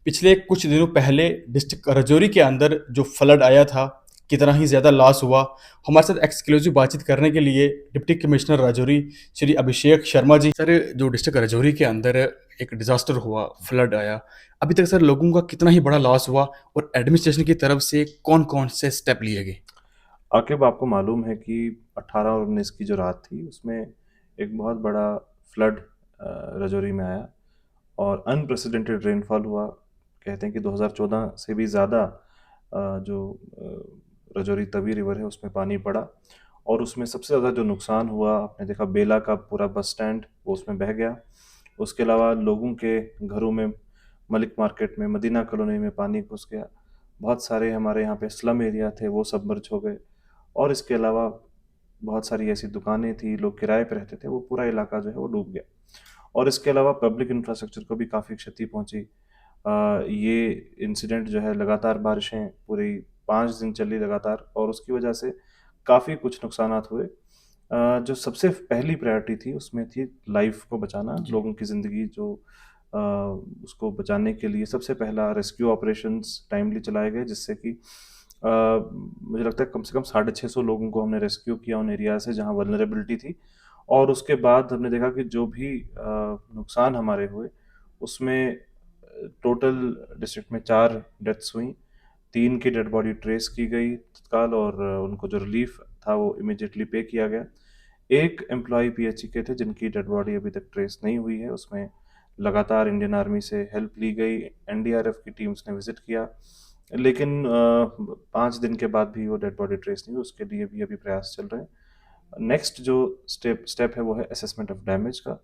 पिछले कुछ दिनों पहले डिस्ट्रिक्ट राजौरी के अंदर जो फ्लड आया था, कितना ही ज़्यादा लॉस हुआ। हमारे साथ एक्सक्लूसिव बातचीत करने के लिए deputy commissioner Rajouri Shri Abhishek Sharma ji. Sir, जो डिस्ट्रिक्ट राजौरी के अंदर एक डिज़ास्टर हुआ, फ्लड आया, अभी तक सर लोगों का कितना ही बड़ा लॉस हुआ और एडमिनिस्ट्रेशन की तरफ से कौन-कौन से स्टेप लिए गए? आकिब, आपको मालूम है कि 18 और 19 की जो रात थी उसमें एक बहुत बड़ा फ्लड राजौरी में आया और अनप्रेसिडेंटेड रेनफॉल हुआ। कहते हैं कि 2014 से भी ज़्यादा जो राजौरी तवी रिवर है उसमें पानी पड़ा और उसमें सबसे ज़्यादा जो नुकसान हुआ, आपने देखा बेला का पूरा बस स्टैंड वो उसमें बह गया। उसके अलावा लोगों के घरों में, मलिक मार्केट में, मदीना कॉलोनी में पानी घुस गया। बहुत सारे हमारे यहाँ पे स्लम एरिया थे वो सबमर्ज हो गए और इसके अलावा बहुत सारी ऐसी दुकानें थी, लोग किराए पे रहते थे, वो पूरा इलाका जो है वो डूब गया। और इसके अलावा पब्लिक इंफ्रास्ट्रक्चर को भी काफ़ी क्षति पहुंची। ये इंसिडेंट जो है, लगातार बारिशें पूरी 5 दिन चली लगातार और उसकी वजह से काफ़ी कुछ नुकसानात हुए। जो सबसे पहली प्रायोरिटी थी उसमें थी लाइफ को बचाना, जी। लोगों की ज़िंदगी जो अ, उसको बचाने के लिए सबसे पहला रेस्क्यू ऑपरेशंस टाइमली चलाए गए, जिससे कि मुझे लगता है कम से कम 650 लोगों को हमने रेस्क्यू किया उन एरिया से जहाँ वल्नरेबिलिटी थी। और उसके बाद हमने देखा कि जो भी नुकसान हमारे हुए उसमें टोटल डिस्ट्रिक्ट में 4 डेथ्स हुई। 3 की डेड बॉडी ट्रेस की गई तत्काल और उनको जो रिलीफ था वो इमिडिएटली पे किया गया। एक एम्प्लॉय पीएचई के थे जिनकी डेड बॉडी अभी तक ट्रेस नहीं हुई है। उसमें लगातार इंडियन आर्मी से हेल्प ली गई, एनडीआरएफ की टीम्स ने विजिट किया, लेकिन 5 दिन के बाद भी वो डेड बॉडी ट्रेस नहीं हुई। उसके लिए भी अभी प्रयास चल रहे हैं। नेक्स्ट जो स्टेप स्टेप है वो है असेसमेंट ऑफ डैमेज का,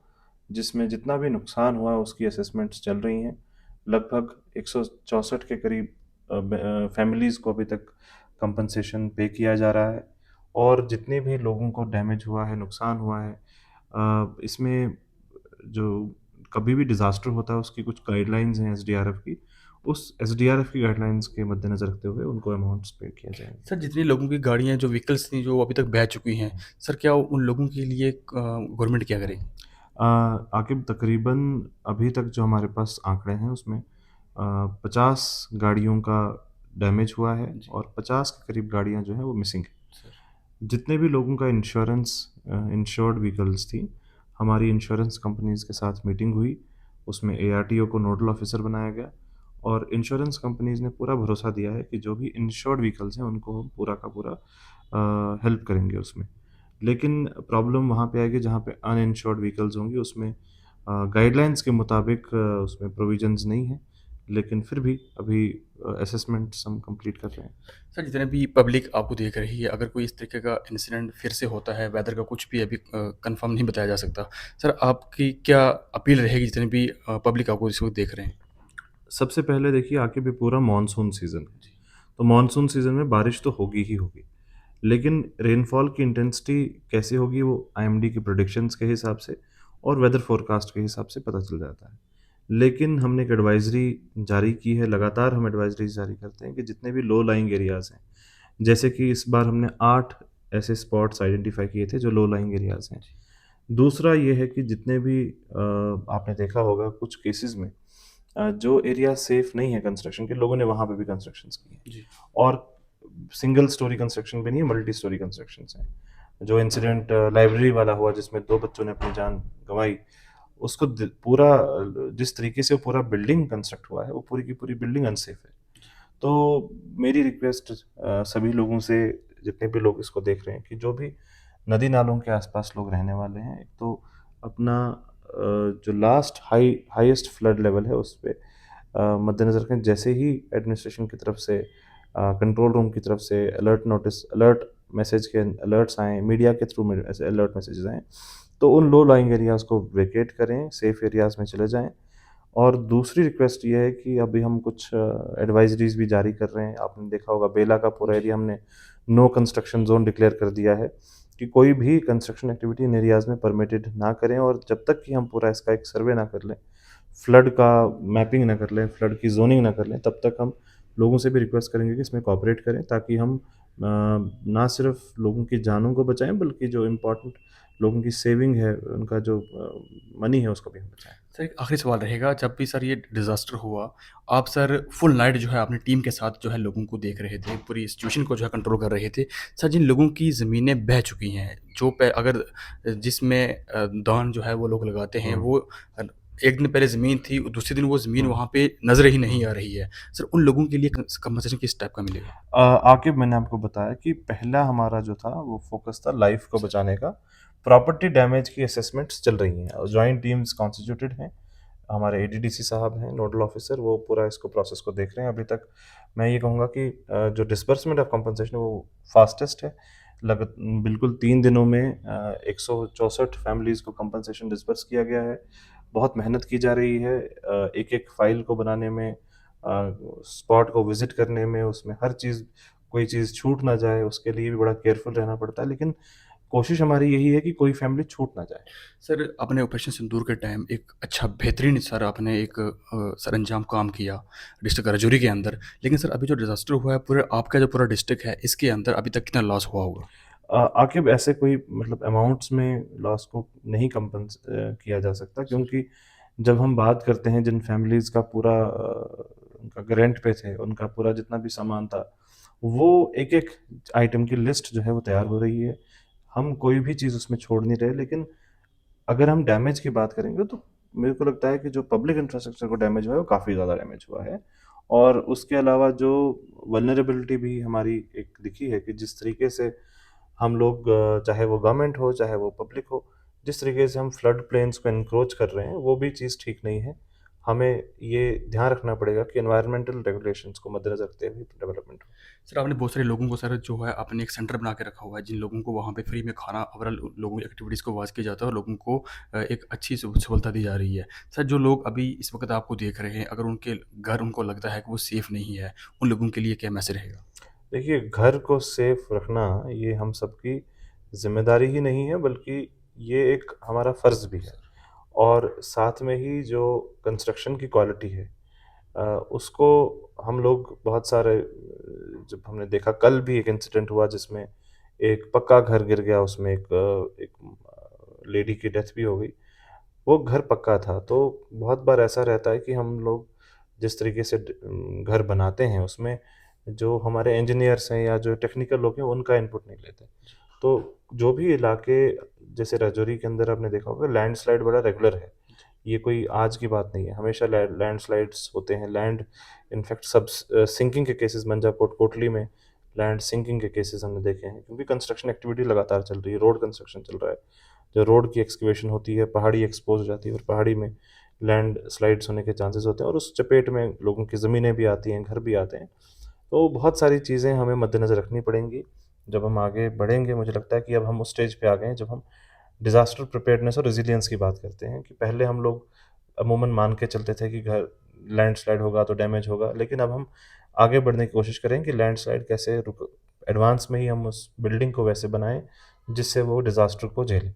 जिसमें जितना भी नुकसान हुआ है उसकी असेसमेंट्स चल रही हैं। लगभग 164 के करीब फैमिलीज़ को अभी तक कंपनसेशन पे किया जा रहा है। और जितने भी लोगों को डैमेज हुआ है, नुकसान हुआ है, इसमें जो कभी भी डिज़ास्टर होता है उसकी कुछ गाइडलाइंस हैं एसडीआरएफ की। उस एसडीआरएफ की गाइडलाइंस के मद्देनज़र रखते हुए उनको अमाउंट्स पे किया जाएगा। सर, जितनी लोगों की गाड़ियाँ, जो व्हीकल्स थी, जो अभी तक बह चुकी हैं, सर क्या उन लोगों के लिए गवर्नमेंट क्या करेगी? आकिब, तकरीबन अभी तक जो हमारे पास आंकड़े हैं उसमें 50 गाड़ियों का डैमेज हुआ है जी। और 50 के करीब गाड़ियां जो हैं वो मिसिंग है। सर। जितने भी लोगों का इंश्योरेंस, इंश्योर्ड व्हीकल्स थी, हमारी इंश्योरेंस कंपनीज के साथ मीटिंग हुई। उसमें एआरटीओ को नोडल ऑफिसर बनाया गया और इंश्योरेंस कंपनीज ने पूरा भरोसा दिया है कि जो भी इंश्योर्ड व्हीकल्स हैं उनको हम पूरा का पूरा हेल्प करेंगे उसमें। लेकिन प्रॉब्लम वहाँ पे आएगी जहाँ पे अनइंश्योर्ड व्हीकल्स होंगी, उसमें गाइडलाइंस के मुताबिक उसमें प्रोविजंस नहीं है, लेकिन फिर भी अभी असेसमेंट्स हम कंप्लीट कर रहे हैं। सर, जितने भी पब्लिक आपको देख रही है, अगर कोई इस तरीके का इंसिडेंट फिर से होता है, वेदर का कुछ भी अभी कंफर्म नहीं बताया जा सकता। सर, आपकी क्या अपील रहेगी जितने भी पब्लिक आपको इस वक़्त देख रहे हैं? सबसे पहले देखिए, आगे भी पूरा मानसून सीज़न है, जी। तो मानसून सीज़न में बारिश तो होगी ही होगी, लेकिन रेनफॉल की इंटेंसिटी कैसी होगी वो आईएमडी की प्रेडिक्शंस के हिसाब से और वेदर फोरकास्ट के हिसाब से पता चल जाता है। लेकिन हमने एक एडवाइजरी जारी की है, लगातार हम एडवाइजरीज जारी करते हैं कि जितने भी लो लाइंग एरियाज़ हैं, जैसे कि इस बार हमने 8 ऐसे स्पॉट्स आइडेंटिफाई किए थे जो लो लाइंग एरियाज़ हैं। दूसरा ये है कि जितने भी आपने देखा होगा कुछ केसेस में जो एरिया सेफ नहीं है कंस्ट्रक्शन के, लोगों ने वहाँ पे भी कंस्ट्रक्शंस की हैं। जी। और सिंगल स्टोरी कंस्ट्रक्शन भी नहीं है, मल्टी स्टोरी कंस्ट्रक्शंस हैं। जो इंसिडेंट लाइब्रेरी वाला हुआ जिसमें 2 बच्चों ने अपनी जान गंवाई, उसको पूरा जिस तरीके से वो पूरा बिल्डिंग कंस्ट्रक्ट हुआ है वो पूरी की पूरी बिल्डिंग अनसेफ है। तो मेरी रिक्वेस्ट सभी लोगों से, जितने भी लोग इसको देख रहे हैं, कि जो भी नदी नालों के आसपास लोग रहने वाले हैं, एक तो अपना जो लास्ट हाईएस्ट फ्लड लेवल है उस पे मद्देनज़र रखें। जैसे ही एडमिनिस्ट्रेशन की तरफ से, कंट्रोल रूम की तरफ से अलर्ट नोटिस, अलर्ट मैसेज के अलर्ट्स आएँ, मीडिया के थ्रू में ऐसे अलर्ट मैसेजेस आएँ, तो उन लो लाइंग एरियाज़ को वेकेट करें, सेफ एरियाज़ में चले जाएँ। और दूसरी रिक्वेस्ट ये है कि अभी हम कुछ एडवाइजरीज भी जारी कर रहे हैं। आपने देखा होगा बेला का पूरा जी। एरिया हमने नो कंस्ट्रक्शन जोन डिक्लेयर कर दिया है कि कोई भी कंस्ट्रक्शन एक्टिविटी इन एरियाज़ में परमिटेड ना करें। और जब तक कि हम पूरा इसका एक सर्वे ना कर लें, फ्लड का मैपिंग ना कर लें, फ्लड की जोनिंग ना कर लें, तब तक हम लोगों से भी रिक्वेस्ट करेंगे कि इसमें कॉपरेट करें, ताकि हम ना सिर्फ लोगों की जानों को बचाएँ बल्कि जो इम्पोर्टेंट लोगों की सेविंग है, उनका जो मनी है उसको भी हम बचाएँ। सर एक आखिरी सवाल रहेगा, जब भी सर ये डिज़ास्टर हुआ, आप सर फुल नाइट जो है अपनी टीम के साथ जो है लोगों को देख रहे थे, पूरी सिचुएशन को जो है कंट्रोल कर रहे थे। सर जिन लोगों की ज़मीनें बह चुकी हैं, जो पे अगर जिसमें दान जो है वो लोग लगाते हैं, हुँ। वो एक दिन पहले ज़मीन थी, दूसरे दिन वो ज़मीन हुँ। वहाँ पे नज़र ही नहीं हुँ। आ रही है। सर उन लोगों के लिए कंपनसेशन किस टाइप का मिलेगा? आकिब, मैंने आपको बताया कि पहला हमारा जो था वो फ़ोकस था लाइफ़ को सर बचाने का। प्रॉपर्टी डैमेज की असेसमेंट्स चल रही हैं और जॉइंट टीम्स कॉन्स्टिट्यूटेड हैं। हमारे एडीडीसी साहब हैं नोडल ऑफ़िसर, वो पूरा इसको प्रोसेस को देख रहे हैं। अभी तक मैं ये कहूँगा कि जो डिसबर्समेंट ऑफ कंपनसेशन है वो फ़ास्टेस्ट है। बिल्कुल 3 दिनों में 164 फैमिलीज़ को कंपनसेशन डिसबर्स किया गया है। बहुत मेहनत की जा रही है एक-एक फ़ाइल को बनाने में, स्पॉट को विज़िट करने में, उसमें हर चीज़, कोई चीज़ छूट ना जाए, उसके लिए भी बड़ा केयरफुल रहना पड़ता है। लेकिन कोशिश हमारी यही है कि कोई फैमिली छूट ना जाए। सर आपने ऑपरेशन सिंदूर के टाइम एक अच्छा बेहतरीन सर आपने एक सरअंजाम काम किया डिस्ट्रिक्ट राजौरी के अंदर। लेकिन सर अभी जो डिज़ास्टर हुआ है पूरे आपका जो पूरा डिस्ट्रिक्ट है इसके अंदर अभी तक कितना लॉस हुआ होगा? आकिब, ऐसे कोई मतलब अमाउंट्स में लॉस को नहीं किया जा सकता, क्योंकि जब हम बात करते हैं जिन फैमिलीज़ का पूरा उनका रेंट पे थे, उनका पूरा जितना भी सामान था, वो एक-एक आइटम की लिस्ट जो है वो तैयार हो रही है। हम कोई भी चीज़ उसमें छोड़ नहीं रहे, लेकिन अगर हम डैमेज की बात करेंगे तो मेरे को लगता है कि जो पब्लिक इंफ्रास्ट्रक्चर को डैमेज हुआ है वो काफ़ी ज़्यादा डैमेज हुआ है। और उसके अलावा जो वल्नरेबिलिटी भी हमारी एक दिखी है कि जिस तरीके से हम लोग, चाहे वो गवर्नमेंट हो, चाहे वो पब्लिक हो, जिस तरीके से हम फ्लड प्लेन्स को एनक्रोच कर रहे हैं, वो भी चीज़ ठीक नहीं है। हमें ये ध्यान रखना पड़ेगा कि एनवायरमेंटल रेगुलेशंस को मद्देनज़र रखते हुए डेवलपमेंट हो। सर आपने बहुत सारे लोगों को सर जो है आपने एक सेंटर बना के रखा हुआ है जिन लोगों को वहाँ पे फ्री में खाना ओवरऑल लोगों की एक्टिविटीज़ को वॉच किया जाता है और लोगों को एक अच्छी सहूलत दी जा रही है। सर जो लोग अभी इस वक्त आपको देख रहे हैं अगर उनके घर उनको लगता है कि वो सेफ़ नहीं है, उन लोगों के लिए क्या मैसेज रहेगा? देखिए, घर को सेफ रखना ये हम सबकी ज़िम्मेदारी ही नहीं है, बल्कि ये एक हमारा फ़र्ज़ भी है। और साथ में ही जो कंस्ट्रक्शन की क्वालिटी है, उसको हम लोग बहुत सारे, जब हमने देखा, कल भी एक इंसिडेंट हुआ जिसमें एक पक्का घर गिर गया, उसमें एक लेडी की डेथ भी हो गई। वो घर पक्का था, तो बहुत बार ऐसा रहता है कि हम लोग जिस तरीके से घर बनाते हैं, उसमें जो हमारे इंजीनियर्स हैं या जो टेक्निकल लोग हैं, उनका इनपुट नहीं लेते। तो जो भी इलाके, जैसे राजौरी के अंदर आपने देखा होगा, लैंडस्लाइड बड़ा रेगुलर है। ये कोई आज की बात नहीं है, हमेशा लैंडस्लाइड्स होते हैं। लैंड इनफैक्ट सब सिंकिंग के केसेस, मंजाकोट, कोटली में लैंड सिंकिंग के केसेस हमने देखे हैं, क्योंकि कंस्ट्रक्शन एक्टिविटी लगातार चल रही है, रोड कंस्ट्रक्शन चल रहा है। जो रोड की एक्सकवेशन होती है, पहाड़ी एक्सपोज हो जाती है और पहाड़ी में लैंड स्लाइड्स होने के चांसेस होते हैं और उस चपेट में लोगों की ज़मीनें भी आती हैं, घर भी आते हैं। तो बहुत सारी चीज़ें हमें मद्देनज़र रखनी पड़ेंगी। जब हम आगे बढ़ेंगे, मुझे लगता है कि अब हम उस स्टेज पे आ गए हैं जब हम डिज़ास्टर प्रिपेयर्डनेस और रेज़िलियंस की बात करते हैं, कि पहले हम लोग अमूमन मान के चलते थे कि घर लैंडस्लाइड होगा तो डैमेज होगा, लेकिन अब हम आगे बढ़ने की कोशिश करें कि लैंडस्लाइड कैसे रुक एडवांस में ही हम उस बिल्डिंग को वैसे बनाएँ जिससे वो डिज़ास्टर को झेले।